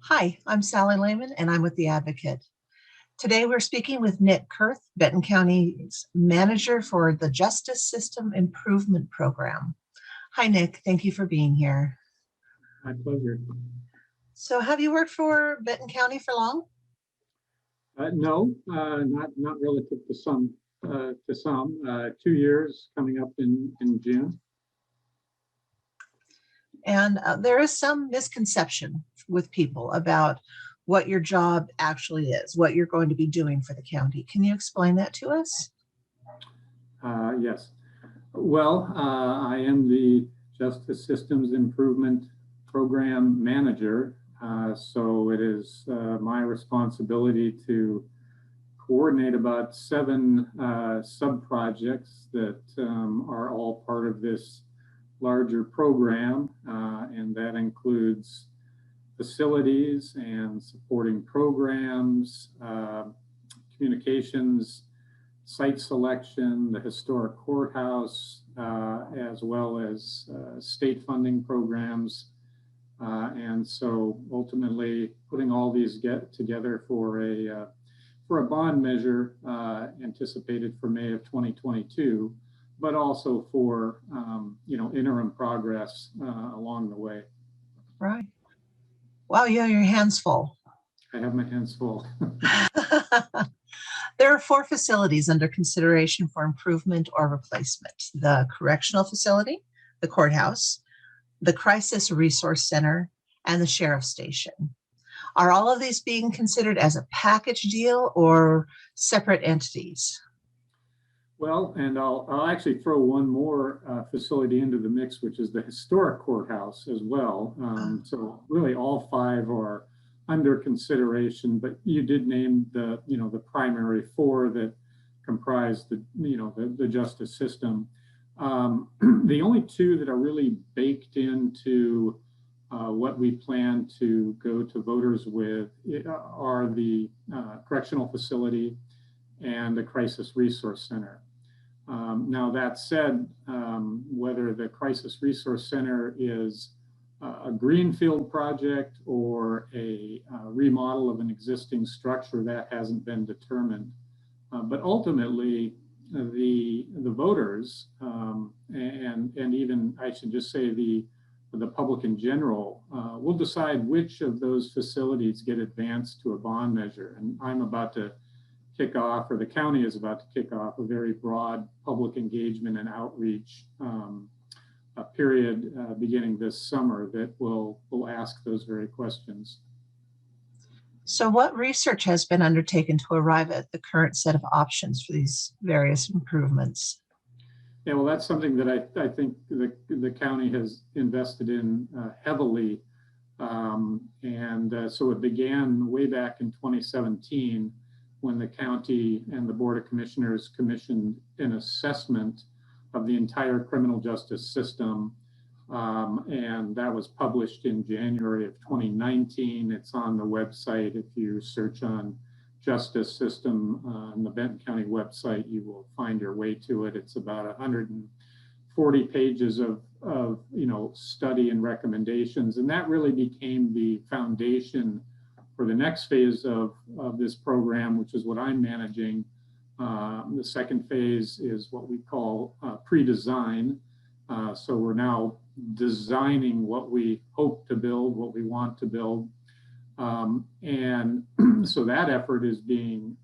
Hi, I'm Sally Lehman, and I'm with The Advocate. Today, we're speaking with Nick Kurth, Benton County's manager for the Justice System Improvement Program. Hi, Nick. Thank you for being here. My pleasure. So, have you worked for Benton County for long? No, not relative to some. 2 years coming up in June. And there is some misconception with people about what your job actually is, what you're going to be doing for the county. Can you explain that to us? Yes. Well, I am the Justice Systems Improvement Program Manager. So it is my responsibility to coordinate about 7 sub-projects that are all part of this larger program, and that includes facilities and supporting programs, communications, site selection, the historic courthouse, as well as state funding programs. And so ultimately putting all these together for a bond measure anticipated for May of 2022, but also for interim progress along the way. Right. Wow, you have your hands full. I have my hands full. There are 4 facilities under consideration for improvement or replacement: the correctional facility, the courthouse, the crisis resource center, and the sheriff's station. Are all of these being considered as a package deal or separate entities? Well, and I'll actually throw one more facility into the mix, which is the historic courthouse as well. So really all 5 are under consideration, but you did name the primary 4 that comprise the justice system. The only 2 that are really baked into what we plan to go to voters with are the correctional facility and the crisis resource center. Now that said, whether the crisis resource center is a greenfield project or a remodel of an existing structure, that hasn't been determined. But ultimately, the voters and even I should just say the public in general will decide which of those facilities get advanced to a bond measure. And I'm about to kick off, or the county is about to kick off, a very broad public engagement and outreach period beginning this summer that will ask those very questions. So what research has been undertaken to arrive at the current set of options for these various improvements? Yeah, well, that's something that I think the county has invested in heavily. So it began way back in 2017 when the county and the Board of Commissioners commissioned an assessment of the entire criminal justice system. And that was published in January of 2019. It's on the website. If you search on justice system on the Benton County website, you will find your way to it. It's about 140 pages of study and recommendations. And that really became the foundation for the next phase of this program, which is what I'm managing. The second phase is what we call pre-design. So we're now designing what we hope to build, what we want to build. And so that effort is being,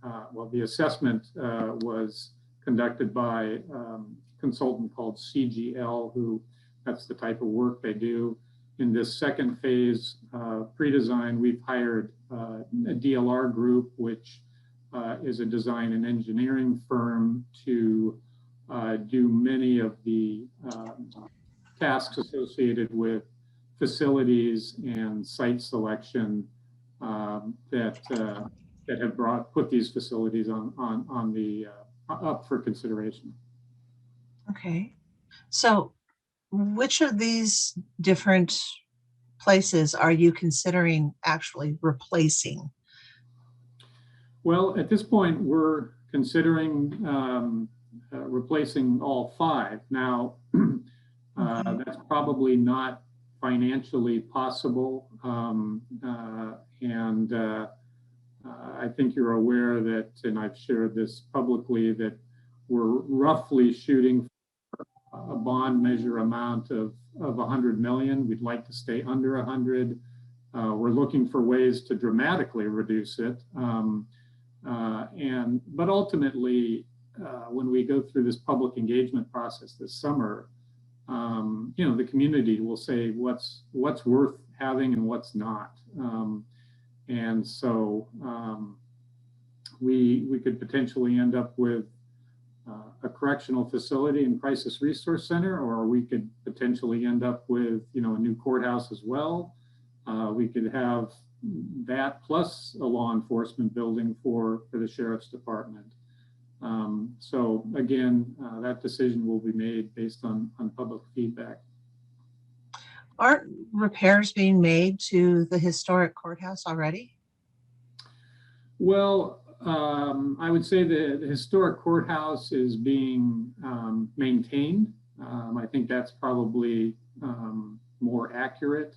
the assessment was conducted by a consultant called CGL, who that's the type of work they do. In this second phase, pre-design, we've hired a DLR group, which is a design and engineering firm, to do many of the tasks associated with facilities and site selection that have put these facilities on the up for consideration. Okay, so which of these different places are you considering actually replacing? Well, at this point, we're considering replacing all 5. Now, that's probably not financially possible, And I think you're aware that, and I've shared this publicly, that we're roughly shooting for a bond measure amount of 100 million. We'd like to stay under 100. We're looking for ways to dramatically reduce it. But ultimately, when we go through this public engagement process this summer, the community will say what's worth having and what's not. And so we could potentially end up with a correctional facility and crisis resource center, or we could potentially end up with a new courthouse as well. We could have that plus a law enforcement building for the sheriff's department. So again, that decision will be made based on public feedback. Aren't repairs being made to the historic courthouse already? Well, I would say the historic courthouse is being maintained. I think that's probably more accurate.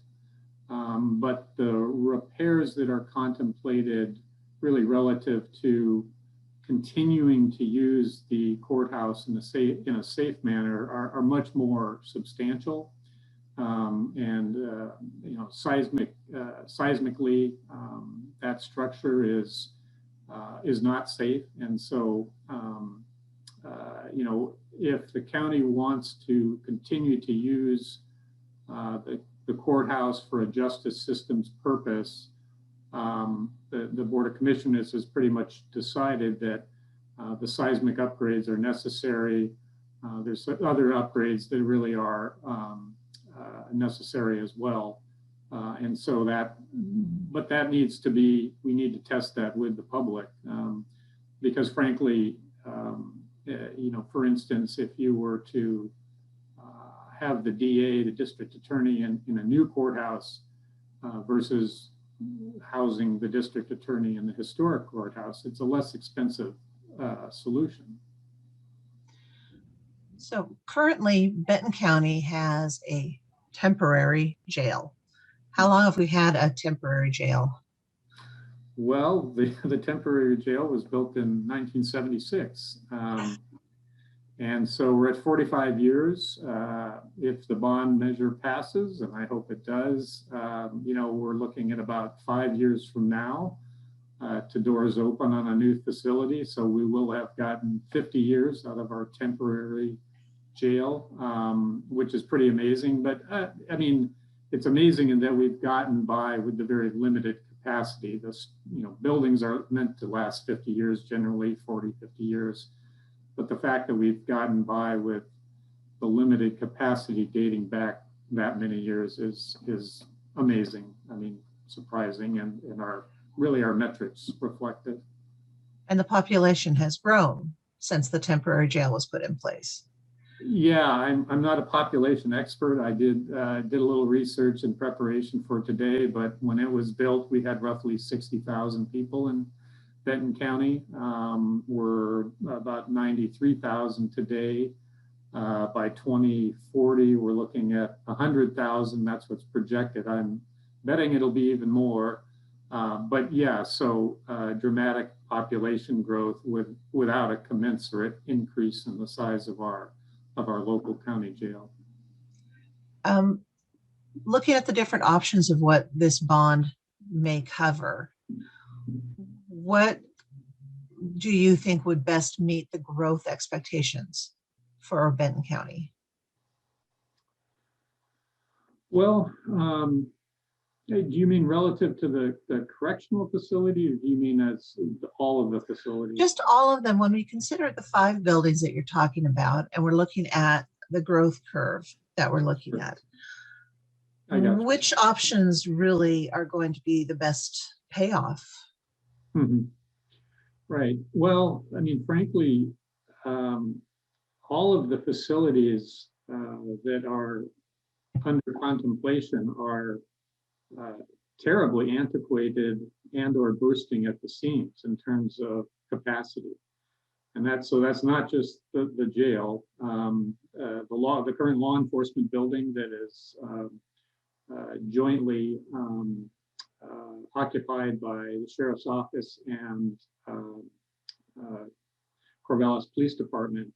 But the repairs that are contemplated really relative to continuing to use the courthouse in a safe manner are much more substantial. Seismically, that structure is not safe. And so, if the county wants to continue to use the courthouse for a justice systems purpose, the Board of Commissioners has pretty much decided that the seismic upgrades are necessary. There's other upgrades that really are necessary as well. And so but that needs to be, we need to test that with the public. Because frankly, for instance, if you were to have the DA, the district attorney in a new courthouse versus housing the district attorney in the historic courthouse, it's a less expensive solution. So currently, Benton County has a temporary jail. How long have we had a temporary jail? Well, the temporary jail was built in 1976. And so we're at 45 years. If the bond measure passes, and I hope it does, we're looking at about 5 years from now to doors open on a new facility. So we will have gotten 50 years out of our temporary jail, which is pretty amazing. But it's amazing in that we've gotten by with the very limited capacity. Buildings are meant to last 50 years, generally 40, 50 years. But the fact that we've gotten by with the limited capacity dating back that many years is amazing. Surprising, and our metrics reflect it. And the population has grown since the temporary jail was put in place. Yeah, I'm not a population expert. I did a little research in preparation for today, but when it was built, we had roughly 60,000 people in Benton County. We're about 93,000 today. By 2040, we're looking at 100,000. That's what's projected. I'm betting it'll be even more. But yeah, so dramatic population growth without a commensurate increase in the size of our local county jail. Looking at the different options of what this bond may cover, what do you think would best meet the growth expectations for Benton County? Well, do you mean relative to the correctional facility, or do you mean as all of the facilities? Just all of them. When we consider the 5 buildings that you're talking about, and we're looking at the growth curve that we're looking at, which options really are going to be the best payoff? Mm-hmm. Right. Well, frankly, all of the facilities that are under contemplation are terribly antiquated and or bursting at the seams in terms of capacity. And that's not just the jail. The current law enforcement building that is jointly occupied by the sheriff's office and Corvallis Police Department,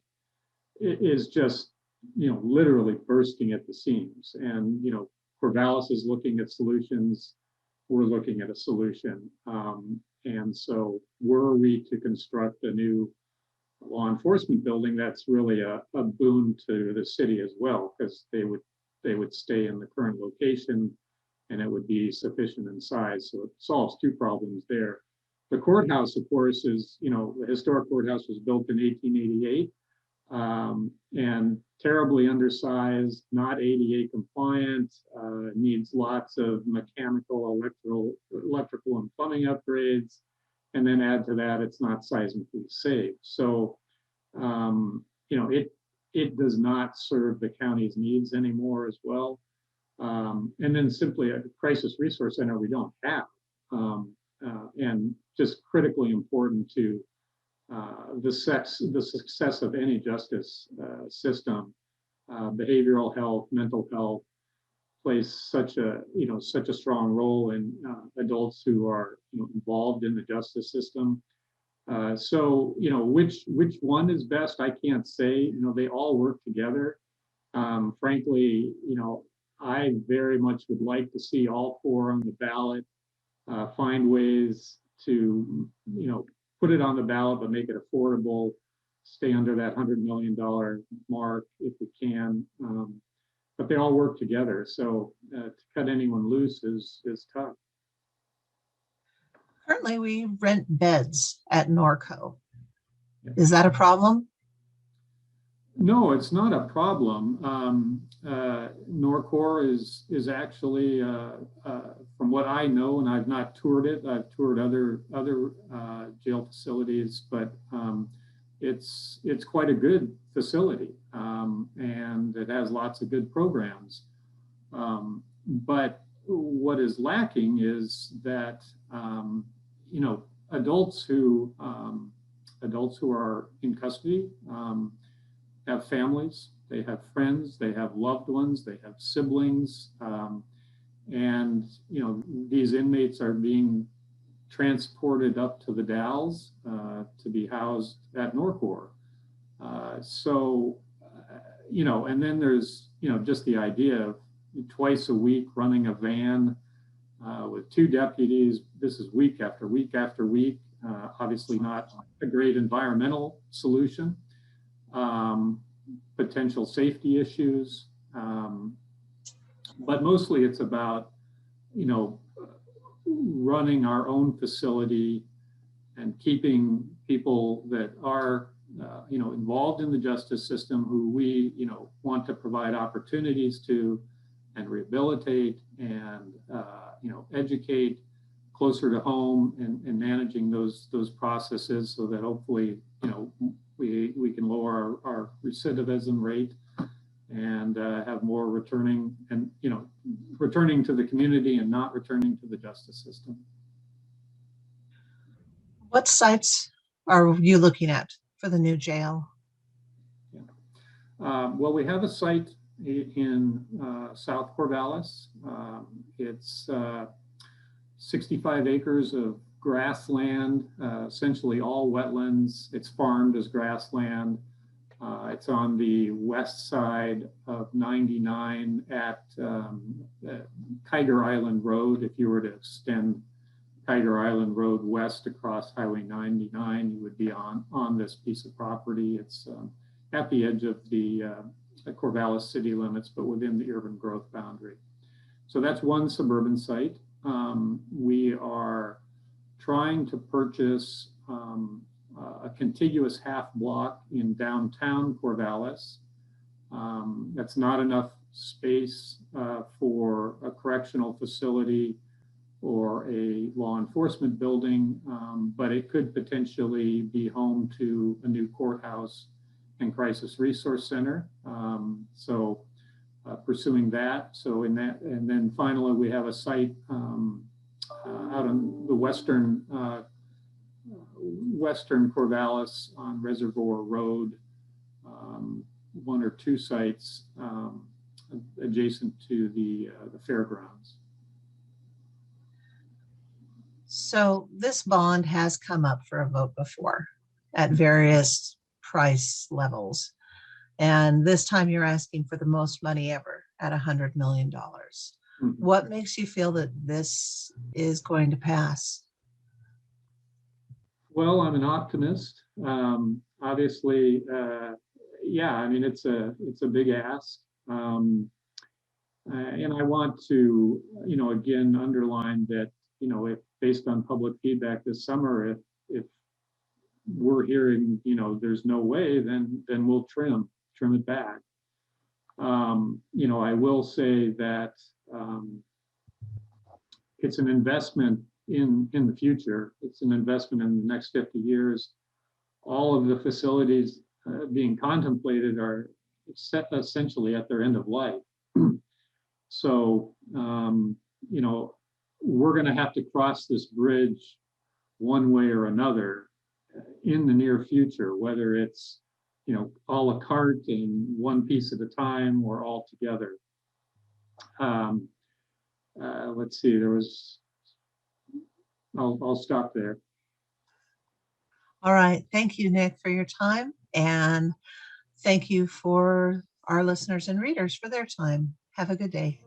is just, literally bursting at the seams. And, Corvallis is looking at solutions. We're looking at a solution. And so were we to construct a new law enforcement building, that's really a boon to the city as well, because they would stay in the current location and it would be sufficient in size. So it solves two problems there. The courthouse, of course, is, the historic courthouse was built in 1888 and terribly undersized, not ADA compliant, needs lots of mechanical, electrical and plumbing upgrades. And then add to that, it's not seismically safe. So, it does not serve the county's needs anymore as well. And then simply a crisis resource center we don't have. And just critically important to the success of any justice system. Behavioral health, mental health plays such a strong role in adults who are involved in the justice system. So which one is best, I can't say. They all work together. Frankly, I very much would like to see all four on the ballot. Find ways to put it on the ballot, but make it affordable. Stay under that $100 million mark if we can. But they all work together. So to cut anyone loose is tough. Currently, we rent beds at Norco. Is that a problem? No, it's not a problem. Norco is actually, from what I know, and I've not toured it. I've toured other jail facilities, but it's quite a good facility, and it has lots of good programs. But what is lacking is that adults who are in custody have families, they have friends, they have loved ones, they have siblings, and these inmates are being transported up to the Dalles to be housed at Norco. And then there's just the idea of twice a week running a van with two deputies. This is week after week after week. Obviously not a great environmental solution. Potential safety issues, but mostly it's about running our own facility and keeping people that are involved in the justice system who we want to provide opportunities to and rehabilitate and educate closer to home and managing those processes so that hopefully we can lower our recidivism rate and have more returning to the community and not returning to the justice system. What sites are you looking at for the new jail? Well, we have a site in South Corvallis. It's 65 acres of grassland, essentially all wetlands. It's farmed as grassland. It's on the west side of 99 at Tiger Island Road. If you were to extend Tiger Island Road west across Highway 99, you would be on this piece of property. It's at the edge of the Corvallis city limits, but within the urban growth boundary. So that's one suburban site. We are trying to purchase a contiguous half block in downtown Corvallis. That's not enough space for a correctional facility or a law enforcement building, but it could potentially be home to a new courthouse and crisis resource center. So pursuing that. So in that, and then finally we have a site out on the western Corvallis on Reservoir Road, one or two sites adjacent to the fairgrounds. So this bond has come up for a vote before at various price levels. And this time you're asking for the most money ever at $100 million. Mhm. What makes you feel that this is going to pass? Well, I'm an optimist. Obviously, yeah, I mean, it's a big ask. And I want to, again, underline that, if based on public feedback this summer, if we're hearing, there's no way, then we'll trim it back. I will say that it's an investment in the future. It's an investment in the next 50 years. All of the facilities being contemplated are set essentially at their end of life. So, we're going to have to cross this bridge one way or another in the near future, whether it's, a la carte and one piece at a time or all together. Let's see, I'll stop there. All right. Thank you, Nick, for your time. And thank you for our listeners and readers for their time. Have a good day.